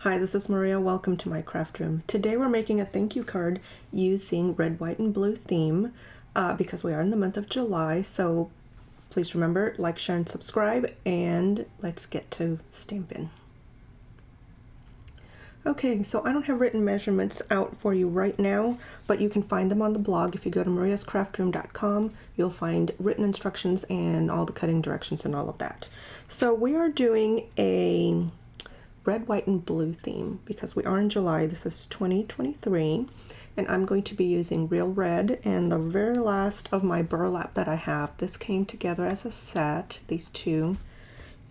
Hi, this is Maria. Welcome to my craft room. Today we're making a thank you card using red, white, and blue theme because we are in the month of July. So please remember, like, share, and subscribe, and let's get to stamping. Okay, so I don't have written measurements out for you right now, but you can find them on the blog. If you go to mariascraftroom.com, you'll find written instructions and all the cutting directions and all of that. So we are doing a red, white, and blue theme because we are in July. This is 2023, and I'm going to be using real red and the very last of my burlap that I have. This came together as a set, these two,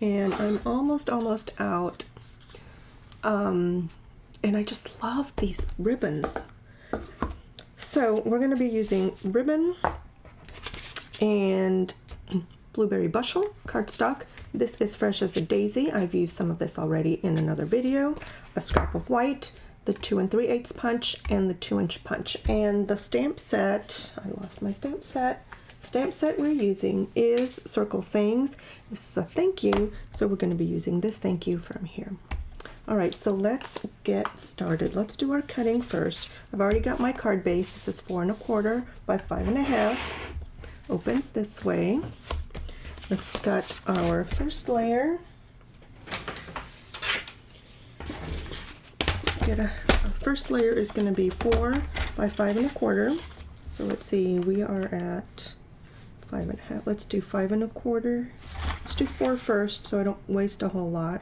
and I'm almost out. And I just love these ribbons. So we're going to be using ribbon and blueberry bushel cardstock. This is fresh as a daisy. I've used some of this already in another video. A scrap of white, the 2 3/8 punch, and the 2-inch punch. And the stamp set, I lost my stamp set. Stamp set we're using is Circle Sayings. This is a thank you, so we're going to be using this thank you from here. All right, so let's get started. Let's do our cutting first. I've already got my card base. This is 4 1/4 by 5 1/2. Opens this way. Let's cut our first layer. Our first layer is going to be 4 by 5 1/4. So let's see, we are at 5 1/2. Let's do 5 1/4. Let's do 4 first so I don't waste a whole lot.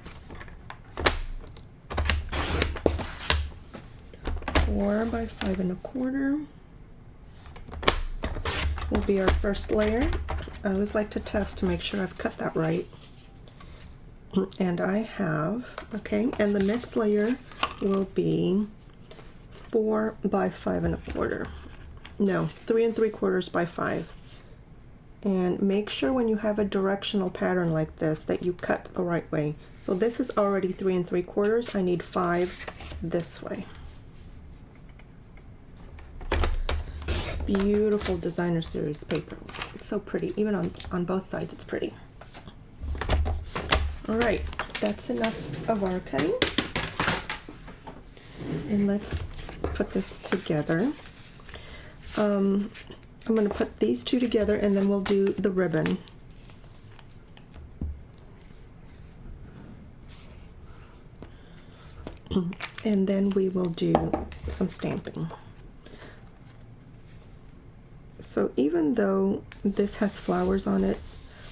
4 by 5 1/4 will be our first layer. I always like to test to make sure I've cut that right. And I have, okay, and the next layer will be 4 by 5 1/4. No, 3 3/4 by 5. And make sure when you have a directional pattern like this that you cut the right way. So this is already 3 3/4. I need 5 this way. Beautiful designer series paper. It's so pretty. Even on both sides it's pretty. All right, that's enough of our cutting. And let's put this together. I'm going to put these two together and then we'll do the ribbon. And then we will do some stamping. So even though this has flowers on it,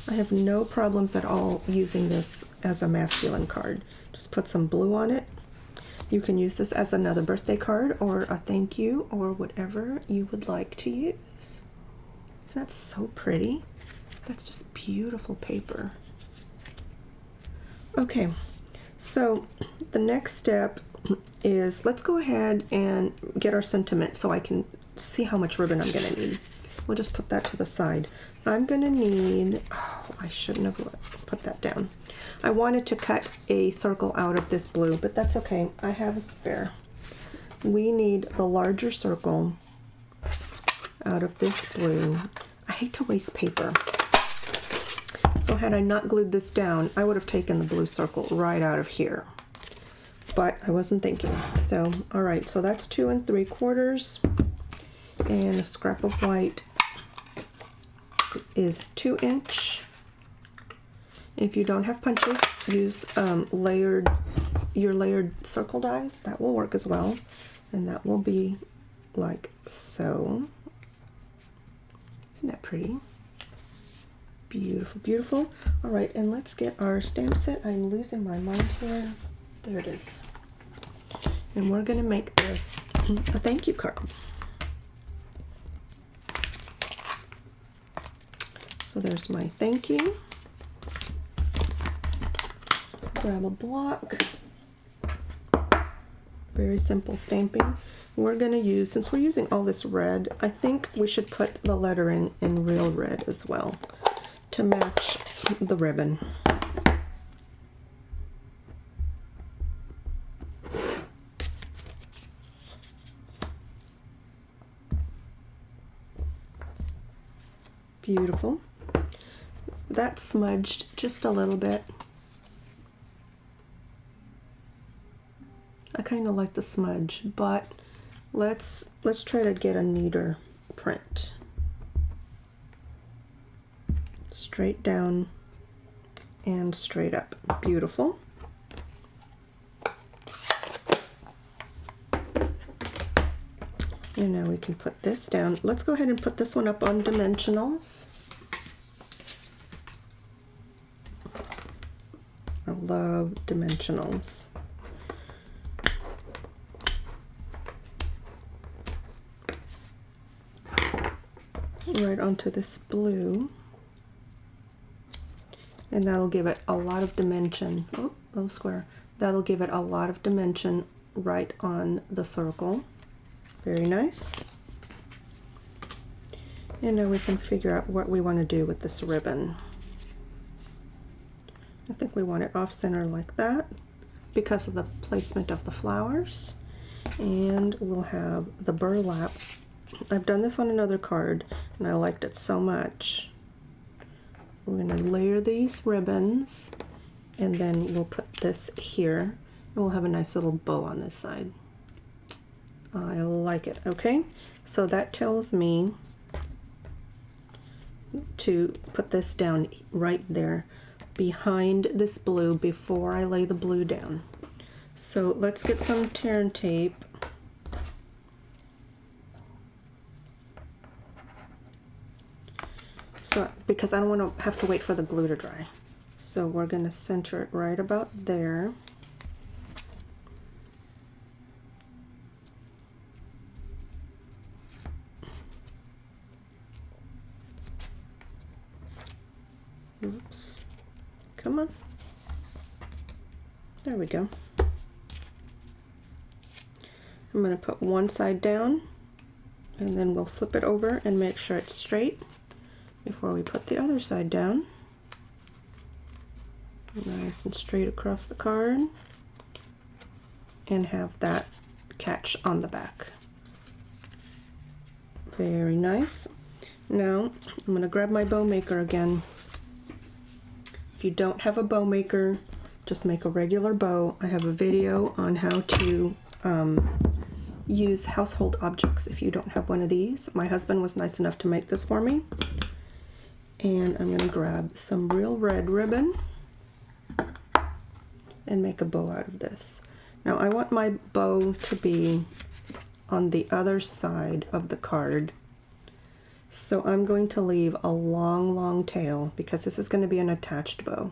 I have no problems at all using this as a masculine card. Just put some blue on it. You can use this as another birthday card or a thank you or whatever you would like to use. Isn't that so pretty? That's just beautiful paper. Okay, so the next step is let's go ahead and get our sentiment so I can see how much ribbon I'm going to need. We'll just put that to the side. I'm going to need, oh, I shouldn't have put that down. I wanted to cut a circle out of this blue, but that's okay. I have a spare. We need the larger circle out of this blue. I hate to waste paper. So had I not glued this down, I would have taken the blue circle right out of here. But I wasn't thinking. So, all right, so that's 2 3/4. And a scrap of white is 2-inch. If you don't have punches, use your layered circle dies. That will work as well. And that will be like so. Isn't that pretty? Beautiful, beautiful. All right, and let's get our stamp set. I'm losing my mind here. There it is. And we're going to make this a thank you card. So there's my thank you. Grab a block. Very simple stamping. We're going to use, since we're using all this red, I think we should put the lettering in real red as well to match the ribbon. Beautiful. That smudged just a little bit. kind of like the smudge, but let's try to get a neater print. Straight down and straight up. Beautiful. And now we can put this down. Let's go ahead and put this one up on dimensionals. I love dimensionals. Right onto this blue. And that'll give it a lot of dimension. Oh, little square. That'll give it a lot of dimension right on the circle. Very nice. And now we can figure out what we want to do with this ribbon. I think we want it off center like that because of the placement of the flowers. And we'll have the burlap. I've done this on another card and I liked it so much. We're going to layer these ribbons and then we'll put this here and we'll have a nice little bow on this side. I like it. Okay, so that tells me to put this down right there behind this blue before I lay the blue down. So let's get some tear and tape. So, because I don't want to have to wait for the glue to dry. So we're going to center it right about there. Oops. Come on. There we go. I'm going to put one side down and then we'll flip it over and make sure it's straight before we put the other side down. Nice and straight across the card and have that catch on the back. Very nice. Now I'm going to grab my bow maker again. If you don't have a bow maker, just make a regular bow. I have a video on how to use household objects if you don't have one of these. My husband was nice enough to make this for me. And I'm going to grab some real red ribbon and make a bow out of this. Now I want my bow to be on the other side of the card. So I'm going to leave a long tail because this is going to be an attached bow.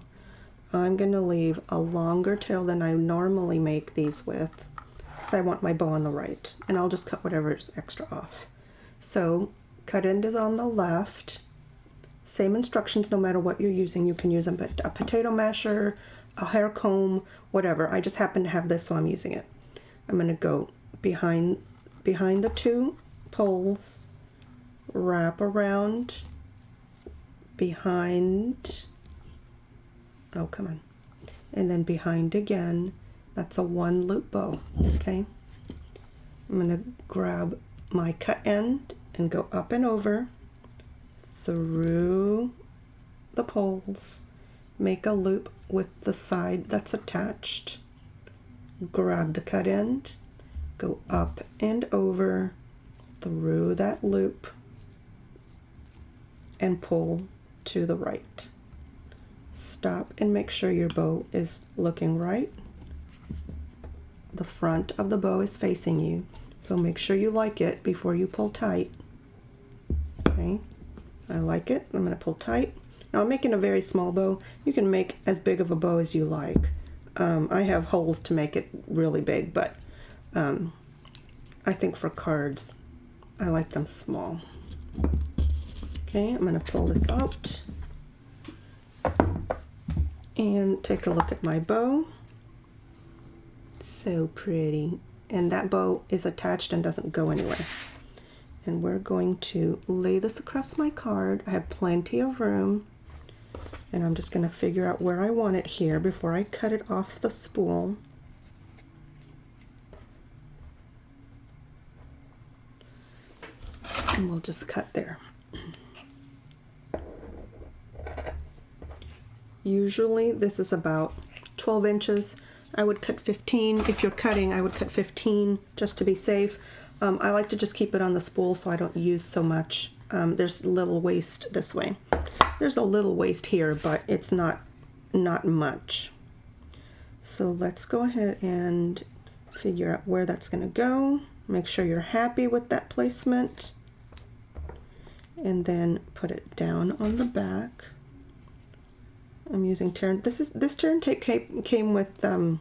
I'm going to leave a longer tail than I normally make these with because I want my bow on the right. And I'll just cut whatever is extra off. So cut end is on the left. Same instructions no matter what you're using. You can use a potato masher, a hair comb, whatever. I just happen to have this, so I'm using it. I'm going to go behind the two poles, wrap around, behind, oh come on, and then behind again. That's a one loop bow, okay? I'm going to grab my cut end and go up and over through the poles, make a loop with the side that's attached, grab the cut end, go up and over through that loop and pull to the right. Stop and make sure your bow is looking right. The front of the bow is facing you, so make sure you like it before you pull tight. Okay, I like it. I'm going to pull tight. Now I'm making a very small bow. You can make as big of a bow as you like. I have holes to make it really big, but I think for cards I like them small. Okay, I'm going to pull this out and take a look at my bow. So pretty. And that bow is attached and doesn't go anywhere. And we're going to lay this across my card. I have plenty of room. And I'm just going to figure out where I want it here before I cut it off the spool. And we'll just cut there. Usually this is about 12 inches. I would cut 15. If you're cutting, I would cut 15 just to be safe. I like to just keep it on the spool so I don't use so much. There's a little waste this way. There's a little waste here, but it's not much. So let's go ahead and figure out where that's going to go. Make sure you're happy with that placement. And then put it down on the back. I'm using this turn tape came with a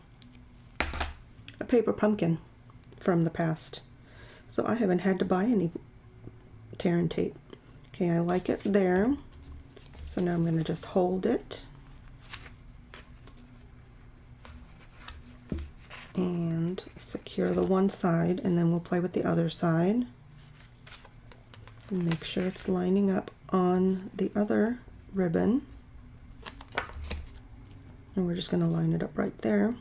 paper pumpkin from the past. So I haven't had to buy any tear tape. Okay, I like it there. So now I'm going to just hold it. And secure the one side, and then we'll play with the other side. And make sure it's lining up on the other ribbon. And we're just going to line it up right there.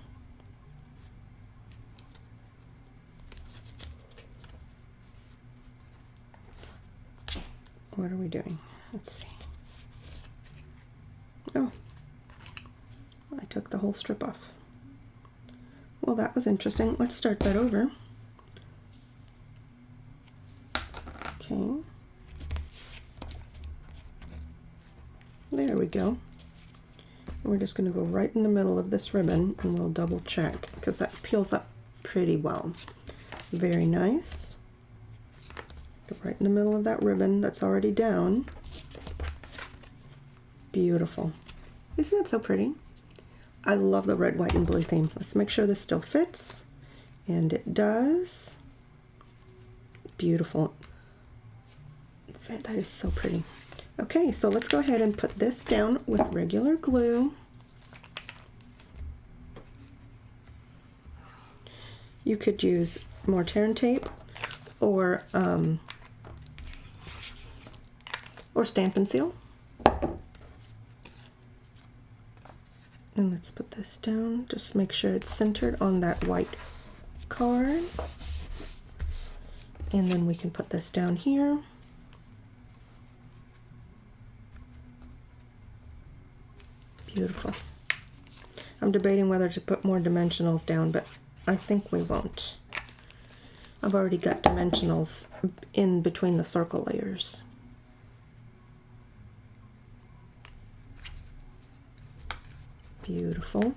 What are we doing? Let's see. Oh, I took the whole strip off. Well, that was interesting. Let's start that over. Okay. There we go. We're just going to go right in the middle of this ribbon, and we'll double check because that peels up pretty well. Very nice. Go right in the middle of that ribbon that's already down. Beautiful. Isn't that so pretty? I love the red, white, and blue theme. Let's make sure this still fits. And it does. Beautiful. That is so pretty. Okay, so let's go ahead and put this down with regular glue. You could use more tear tape or Stampin' Seal. And let's put this down. Just make sure it's centered on that white card. And then we can put this down here. Beautiful. I'm debating whether to put more dimensionals down, but I think we won't. I've already got dimensionals in between the circle layers. Beautiful.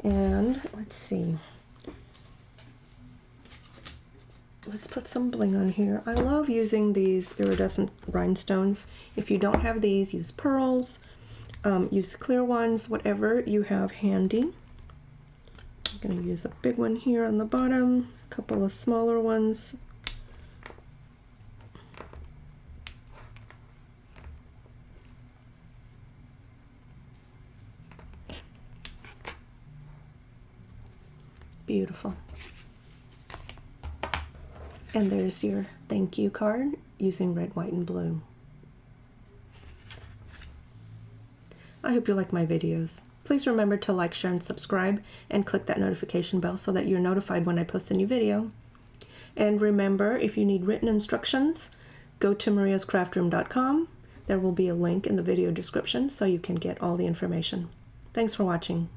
And let's see. Let's put some bling on here. I love using these iridescent rhinestones. If you don't have these, use pearls. Use clear ones, whatever you have handy. I'm going to use a big one here on the bottom, a couple of smaller ones. Beautiful. And there's your thank you card using red, white, and blue. I hope you like my videos. Please remember to like, share, and subscribe, and click that notification bell so that you're notified when I post a new video. And remember, if you need written instructions, go to mariascraftroom.com. There will be a link in the video description so you can get all the information. Thanks for watching.